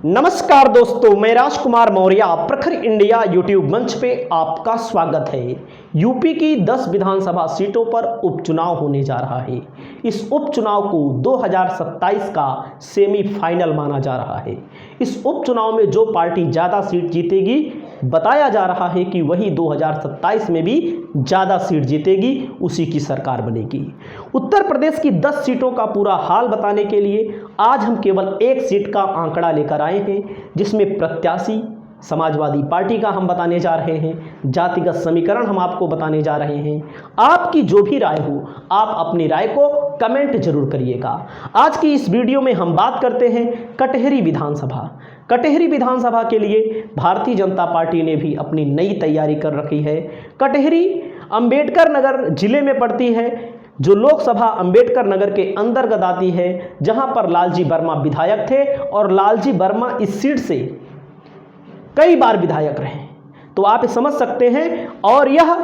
नमस्कार दोस्तों, मैं राजकुमार मौर्य प्रखर इंडिया यूट्यूब मंच पे आपका स्वागत है। यूपी की 10 विधानसभा सीटों पर उपचुनाव होने जा रहा है। इस उपचुनाव को 2027 का सेमीफाइनल माना जा रहा है। इस उपचुनाव में जो पार्टी ज़्यादा सीट जीतेगी, बताया जा रहा है कि वही 2027 में भी ज़्यादा सीट जीतेगी, उसी की सरकार बनेगी। उत्तर प्रदेश की 10 सीटों का पूरा हाल बताने के लिए आज हम केवल एक सीट का आंकड़ा लेकर आए हैं, जिसमें प्रत्याशी समाजवादी पार्टी का हम बताने जा रहे हैं, जातिगत समीकरण हम आपको बताने जा रहे हैं। आपकी जो भी राय हो, आप अपनी राय को कमेंट जरूर करिएगा। आज की इस वीडियो में हम बात करते हैं कटहरी विधानसभा। कटहरी विधानसभा के लिए भारतीय जनता पार्टी ने भी अपनी नई तैयारी कर रखी है। कटहरी अंबेडकर नगर जिले में पड़ती है, जो लोकसभा अंबेडकर नगर के अंतर्गत आती है, जहां पर लालजी वर्मा विधायक थे और लालजी वर्मा इस सीट से कई बार विधायक रहे। तो आप समझ सकते हैं, और यह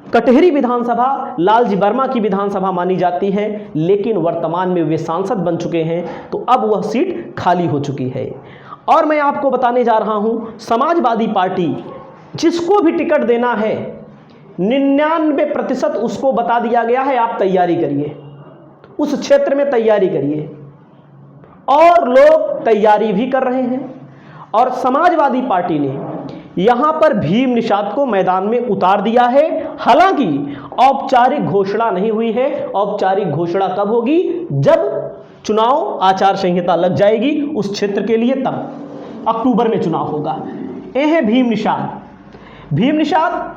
कटहरी विधानसभा लालजी वर्मा की विधानसभा मानी जाती है, लेकिन वर्तमान में वे सांसद बन चुके हैं, तो अब वह सीट खाली हो चुकी है। और मैं आपको बताने जा रहा हूं, समाजवादी पार्टी जिसको भी टिकट देना है 99% उसको बता दिया गया है, आप तैयारी करिए, उस क्षेत्र में तैयारी करिए, और लोग तैयारी भी कर रहे हैं। और समाजवादी पार्टी ने यहां पर भीम निषाद को मैदान में उतार दिया है। हालांकि औपचारिक घोषणा नहीं हुई है। औपचारिक घोषणा कब होगी? जब चुनाव आचार संहिता लग जाएगी उस क्षेत्र के लिए, तब अक्टूबर में चुनाव होगा। ये है भीम निषाद। भीम निषाद,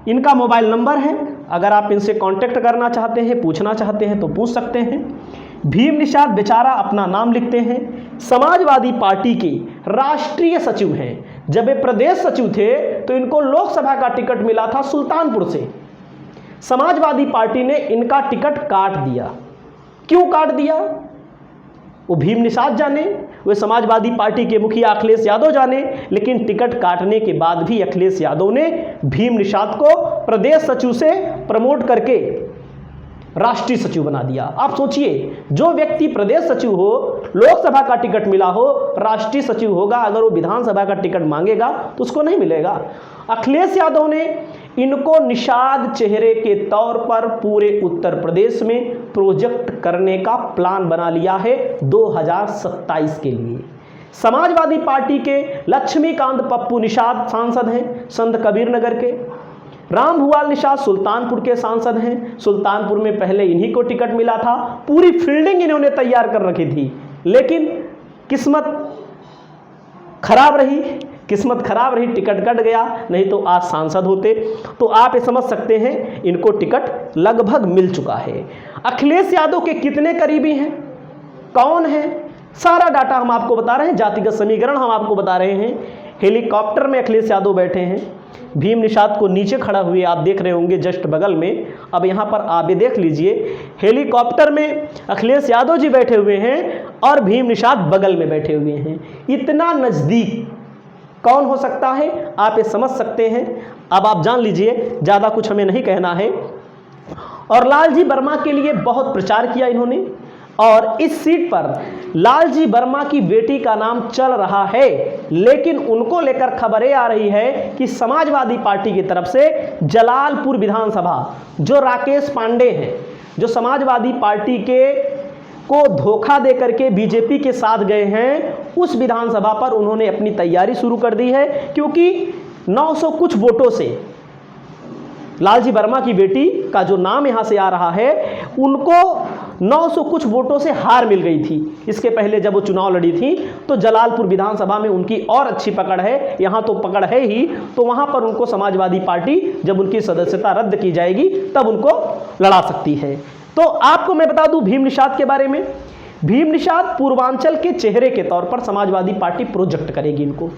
इनका मोबाइल नंबर है, अगर आप इनसे कांटेक्ट करना चाहते हैं, पूछना चाहते हैं तो पूछ सकते हैं। भीम निषाद बेचारा अपना नाम लिखते हैं, समाजवादी पार्टी के राष्ट्रीय सचिव हैं। जब वे प्रदेश सचिव थे तो इनको लोकसभा का टिकट मिला था सुल्तानपुर से। समाजवादी पार्टी ने इनका टिकट काट दिया। क्यों काट दिया वो भीम निषाद जाने, वे समाजवादी पार्टी के मुखिया अखिलेश यादव जाने, लेकिन टिकट काटने के बाद भी अखिलेश यादव ने भीम निषाद को प्रदेश सचिव से प्रमोट करके राष्ट्रीय सचिव बना दिया। आप सोचिए, जो व्यक्ति प्रदेश सचिव हो, लोकसभा का टिकट मिला हो, राष्ट्रीय सचिव होगा, अगर वो विधानसभा का टिकट मांगेगा तो उसको नहीं मिलेगा। अखिलेश यादव ने इनको निषाद चेहरे के तौर पर पूरे उत्तर प्रदेश में प्रोजेक्ट करने का प्लान बना लिया है 2027 के लिए। समाजवादी पार्टी के लक्ष्मीकांत पप्पू निषाद सांसद हैं संत कबीर नगर के। राम भुआल निषाद सुल्तानपुर के सांसद हैं। सुल्तानपुर में पहले इन्हीं को टिकट मिला था। पूरी फील्डिंग इन्होंने तैयार कर रखी थी, लेकिन किस्मत खराब रही, टिकट कट गया, नहीं तो आज सांसद होते। तो आप ये समझ सकते हैं, इनको टिकट लगभग मिल चुका है। अखिलेश यादव के कितने करीबी हैं, कौन है, सारा डाटा हम आपको बता रहे हैं, जातिगत समीकरण हम आपको बता रहे हैं। हेलीकॉप्टर में अखिलेश यादव बैठे हैं, भीम निषाद को नीचे खड़ा हुए आप देख रहे होंगे जस्ट बगल में। अब यहाँ पर आप ये देख लीजिए, हेलीकॉप्टर में अखिलेश यादव जी बैठे हुए हैं और भीम निषाद बगल में बैठे हुए हैं। इतना नज़दीक कौन हो सकता है, आप ये समझ सकते हैं। अब आप जान लीजिए, ज़्यादा कुछ हमें नहीं कहना है। और लालजी वर्मा के लिए बहुत प्रचार किया इन्होंने, और इस सीट पर लालजी वर्मा की बेटी का नाम चल रहा है, लेकिन उनको लेकर खबरें आ रही है कि समाजवादी पार्टी की तरफ से जलालपुर विधानसभा, जो राकेश पांडे हैं, जो समाजवादी पार्टी के को धोखा दे करके बीजेपी के साथ गए हैं, उस विधानसभा पर उन्होंने अपनी तैयारी शुरू कर दी है। क्योंकि 900 कुछ वोटों से लालजी वर्मा की बेटी का जो नाम यहां से आ रहा है, उनको 900 कुछ वोटों से हार मिल गई थी। इसके पहले जब वो चुनाव लड़ी थी तो जलालपुर विधानसभा में उनकी और अच्छी पकड़ है, यहाँ तो पकड़ है ही, तो वहाँ पर उनको समाजवादी पार्टी जब उनकी सदस्यता रद्द की जाएगी तब उनको लड़ा सकती है। तो आपको मैं बता दूं भीम निषाद के बारे में। भीम निषाद पूर्वांचल के चेहरे के तौर पर समाजवादी पार्टी प्रोजेक्ट करेगी इनको,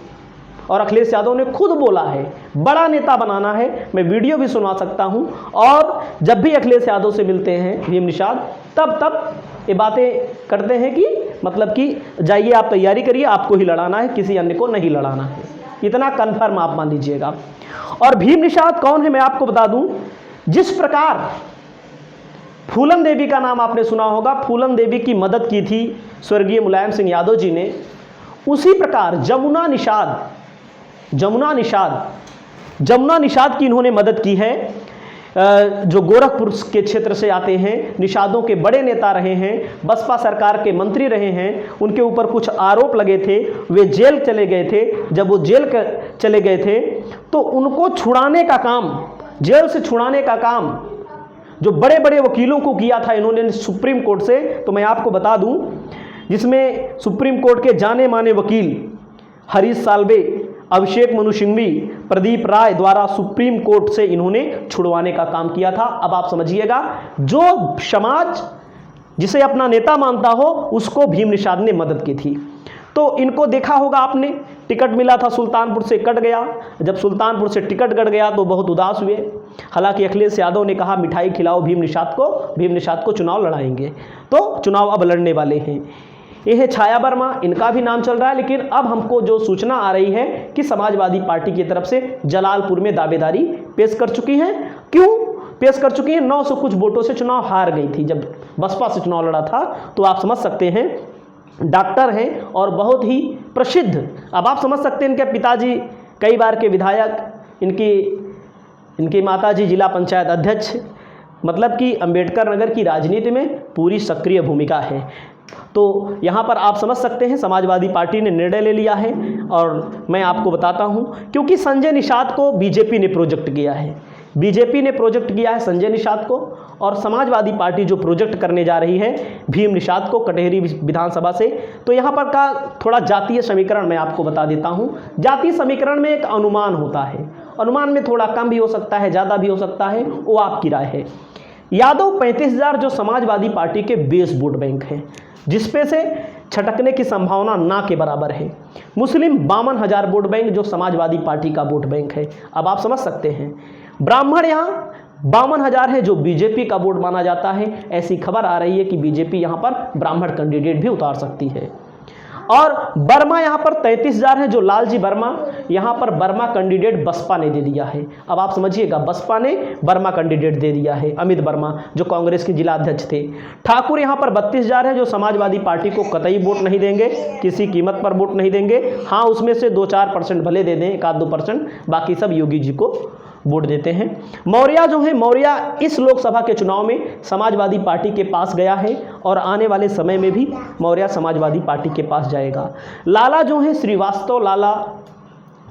और अखिलेश यादव ने खुद बोला है बड़ा नेता बनाना है। मैं वीडियो भी सुना सकता हूं, और जब भी अखिलेश यादव से मिलते हैं भीम निषाद, तब ये बातें करते हैं कि मतलब कि जाइए आप तैयारी करिए, आपको ही लड़ाना है, किसी अन्य को नहीं लड़ाना है। इतना कन्फर्म आप मान लीजिएगा। और भीम निषाद कौन है मैं आपको बता दूं। जिस प्रकार फूलन देवी का नाम आपने सुना होगा, फूलन देवी की मदद की थी स्वर्गीय मुलायम सिंह यादव जी ने, उसी प्रकार जमुना निषाद की इन्होंने मदद की है, जो गोरखपुर के क्षेत्र से आते हैं, निषादों के बड़े नेता रहे हैं, बसपा सरकार के मंत्री रहे हैं, उनके ऊपर कुछ आरोप लगे थे, वे जेल चले गए थे। जब वो जेल चले गए थे तो उनको छुड़ाने का काम, जेल से छुड़ाने का काम जो बड़े बड़े वकीलों को किया था इन्होंने सुप्रीम कोर्ट से, तो मैं आपको बता दूं, जिसमें सुप्रीम कोर्ट के जाने माने वकील हरीश साल्वे, अभिषेक मनु सिंघवी, प्रदीप राय द्वारा सुप्रीम कोर्ट से इन्होंने छुड़वाने का काम किया था। अब आप समझिएगा, जो समाज जिसे अपना नेता मानता हो उसको भीम निषाद ने मदद की थी। तो इनको देखा होगा आपने, टिकट मिला था, सुल्तानपुर से कट गया। जब सुल्तानपुर से टिकट कट गया तो बहुत उदास हुए। हालांकि अखिलेश यादव ने कहा मिठाई खिलाओ भीम निषाद को चुनाव लड़ाएंगे, तो चुनाव अब लड़ने वाले हैं। ये है छाया वर्मा, इनका भी नाम चल रहा है। लेकिन अब हमको जो सूचना आ रही है कि समाजवादी पार्टी की तरफ से जलालपुर में दावेदारी पेश कर चुकी हैं। क्यों पेश कर चुकी हैं? 900 कुछ वोटों से चुनाव हार गई थी जब बसपा से चुनाव लड़ा था। तो आप समझ सकते हैं, डॉक्टर हैं और बहुत ही प्रसिद्ध। अब आप समझ सकते हैं, इनके पिताजी कई बार के विधायक, इनकी माताजी जिला पंचायत अध्यक्ष, मतलब कि अंबेडकर नगर की राजनीति में पूरी सक्रिय भूमिका है। तो यहाँ पर आप समझ सकते हैं समाजवादी पार्टी ने निर्णय ले लिया है। और मैं आपको बताता हूँ, क्योंकि संजय निषाद को बीजेपी ने प्रोजेक्ट किया है, संजय निषाद को, और समाजवादी पार्टी जो प्रोजेक्ट करने जा रही है भीम निषाद को कटहरी विधानसभा से। तो यहाँ पर का थोड़ा जातीय समीकरण मैं आपको बता देता हूँ। जातीय समीकरण में एक अनुमान होता है, अनुमान में थोड़ा कम भी हो सकता है, ज़्यादा भी हो सकता है, वो आपकी राय है। यादव 35,000 जो समाजवादी पार्टी के बेस वोट बैंक हैं, जिसपे से छटकने की संभावना ना के बराबर है। मुस्लिम 52,000 वोट बैंक जो समाजवादी पार्टी का वोट बैंक है। अब आप समझ सकते हैं, ब्राह्मण यहाँ 52,000 है जो बीजेपी का वोट माना जाता है। ऐसी खबर आ रही है कि बीजेपी यहाँ पर ब्राह्मण कैंडिडेट भी उतार सकती है। और वर्मा यहाँ पर 33,000 है जो लालजी वर्मा, यहाँ पर वर्मा कैंडिडेट बसपा ने दे दिया है। अब आप समझिएगा, बसपा ने वर्मा कैंडिडेट दे दिया है, अमित वर्मा जो कांग्रेस के जिला अध्यक्ष थे। ठाकुर यहाँ पर 32,000 है जो समाजवादी पार्टी को कतई वोट नहीं देंगे, किसी कीमत पर वोट नहीं देंगे। हाँ, उसमें से 2-4% भले दे दें, 1-2%, बाकी सब योगी जी को वोट देते हैं। मौर्य जो है, मौर्य इस लोकसभा के चुनाव में समाजवादी पार्टी के पास गया है और आने वाले समय में भी मौर्य समाजवादी पार्टी के पास जाएगा। लाला जो है, श्रीवास्तव लाला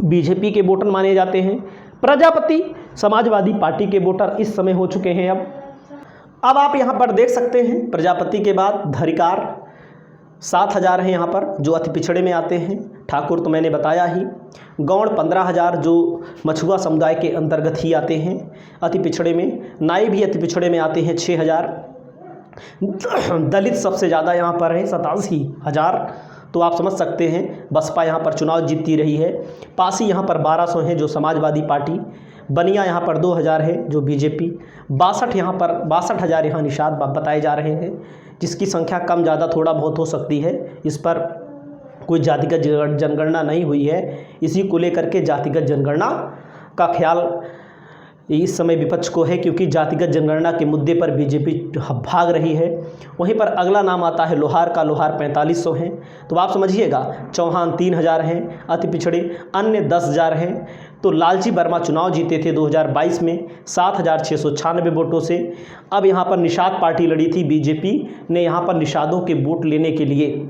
बीजेपी के वोटर माने जाते हैं। प्रजापति समाजवादी पार्टी के वोटर इस समय हो चुके हैं। अब आप यहाँ पर देख सकते हैं, प्रजापति के बाद धरिकार 7,000 हैं यहाँ पर जो अति पिछड़े में आते हैं। ठाकुर तो मैंने बताया ही। गौड़ 15,000 जो मछुआ समुदाय के अंतर्गत ही आते हैं अति पिछड़े में। नाई भी अति पिछड़े में आते हैं 6,000। दलित सबसे ज़्यादा यहाँ पर है 87,000। तो आप समझ सकते हैं बसपा यहाँ पर चुनाव जीतती रही है। पासी यहाँ पर 1,200 हैं जो समाजवादी पार्टी। बनिया यहाँ पर 2,000 है जो बीजेपी। 62,000 यहाँ निषाद बताए जा रहे हैं, जिसकी संख्या कम ज़्यादा थोड़ा बहुत हो सकती है। इस पर कोई जातिगत जनगणना नहीं हुई है, इसी को लेकर के जातिगत जनगणना का ख्याल इस समय विपक्ष को है, क्योंकि जातिगत जनगणना के मुद्दे पर बीजेपी भाग रही है। वहीं पर अगला नाम आता है लोहार का। लोहार 4500 हैं। तो आप समझिएगा, चौहान 3,000 हैं अति पिछड़े, अन्य 10,000 हैं। तो लालजी वर्मा चुनाव जीते थे 2022 में 7,696 वोटों से। अब यहाँ पर निषाद पार्टी लड़ी थी, बीजेपी ने यहाँ पर निषादों के वोट लेने के लिए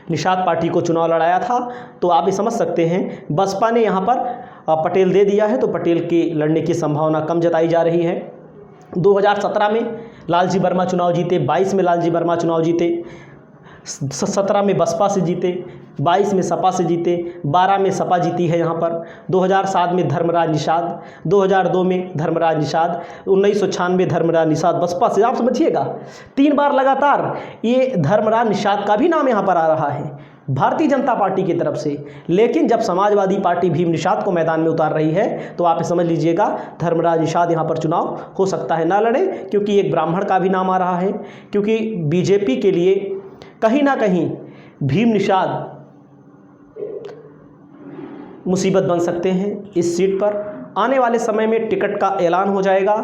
निषाद पार्टी को चुनाव लड़ाया था। तो आप ये समझ सकते हैं बसपा ने यहाँ पर पटेल दे दिया है, तो पटेल के लड़ने की संभावना कम जताई जा रही है। 2017 में लालजी वर्मा चुनाव जीते, 22 में लालजी वर्मा चुनाव जीते, 17 में बसपा से जीते, 22 में सपा से जीते, 12 में सपा जीती है यहाँ पर। 2007 में धर्मराज निषाद, 2002 में धर्मराज निषाद, 1996 धर्मराज निषाद बसपा से। आप समझिएगा 3 बार लगातार ये धर्मराज निषाद का भी नाम यहाँ पर आ रहा है भारतीय जनता पार्टी की तरफ से। लेकिन जब समाजवादी पार्टी भीम निषाद को मैदान में उतार रही है तो आप समझ लीजिएगा धर्मराज निषाद यहाँ पर चुनाव हो सकता है ना लड़े, क्योंकि एक ब्राह्मण का भी नाम आ रहा है। क्योंकि बीजेपी के लिए कहीं ना कहीं भीम निषाद मुसीबत बन सकते हैं इस सीट पर। आने वाले समय में टिकट का ऐलान हो जाएगा।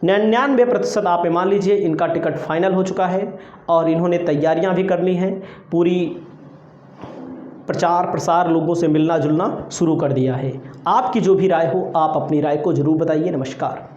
99% आप मान लीजिए इनका टिकट फाइनल हो चुका है और इन्होंने तैयारियां भी कर ली हैं। पूरी प्रचार प्रसार, लोगों से मिलना जुलना शुरू कर दिया है। आपकी जो भी राय हो, आप अपनी राय को ज़रूर बताइए। नमस्कार।